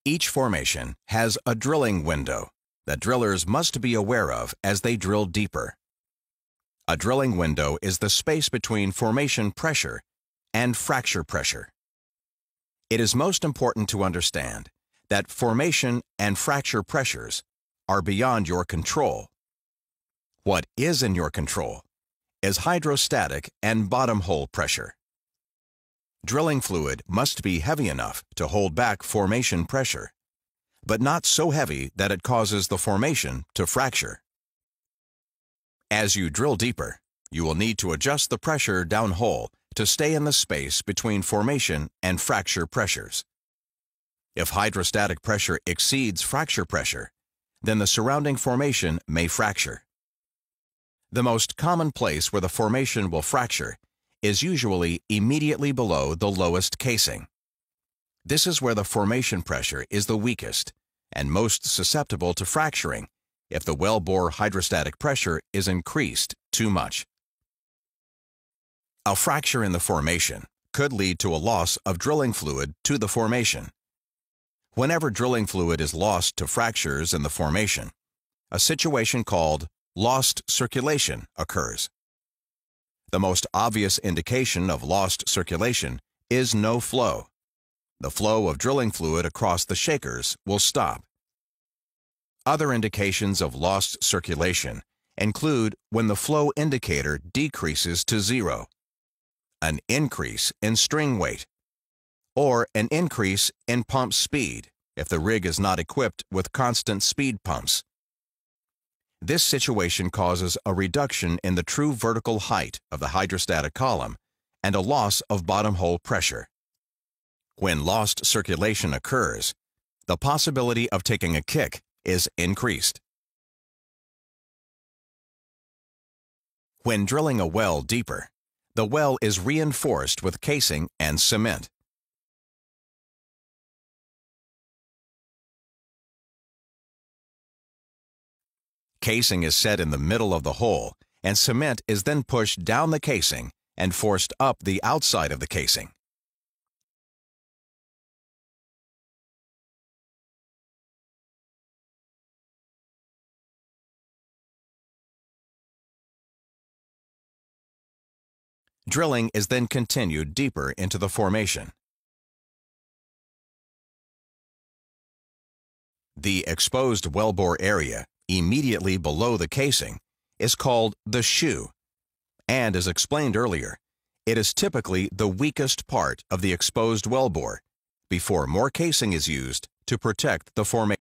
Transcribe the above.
Each formation has a drilling window that drillers must be aware of as they drill deeper. A drilling window is the space between formation pressure and fracture pressure. It is most important to understand that formation and fracture pressures are beyond your control. What is in your control is hydrostatic and bottom hole pressure. Drilling fluid must be heavy enough to hold back formation pressure, but not so heavy that it causes the formation to fracture. As you drill deeper, you will need to adjust the pressure downhole to stay in the space between formation and fracture pressures. If hydrostatic pressure exceeds fracture pressure, then the surrounding formation may fracture. The most common place where the formation will fracture is usually immediately below the lowest casing. This is where the formation pressure is the weakest and most susceptible to fracturing if the wellbore hydrostatic pressure is increased too much. A fracture in the formation could lead to a loss of drilling fluid to the formation. Whenever drilling fluid is lost to fractures in the formation, a situation called lost circulation occurs. The most obvious indication of lost circulation is no flow. The flow of drilling fluid across the shakers will stop. Other indications of lost circulation include when the flow indicator decreases to 0, an increase in string weight, or an increase in pump speed if the rig is not equipped with constant speed pumps. This situation causes a reduction in the true vertical height of the hydrostatic column and a loss of bottom hole pressure. When lost circulation occurs, the possibility of taking a kick is increased. When drilling a well deeper, the well is reinforced with casing and cement. Casing is set in the middle of the hole, and cement is then pushed down the casing and forced up the outside of the casing. Drilling is then continued deeper into the formation. The exposed wellbore area immediately below the casing is called the shoe, and as explained earlier, it is typically the weakest part of the exposed wellbore before more casing is used to protect the formation.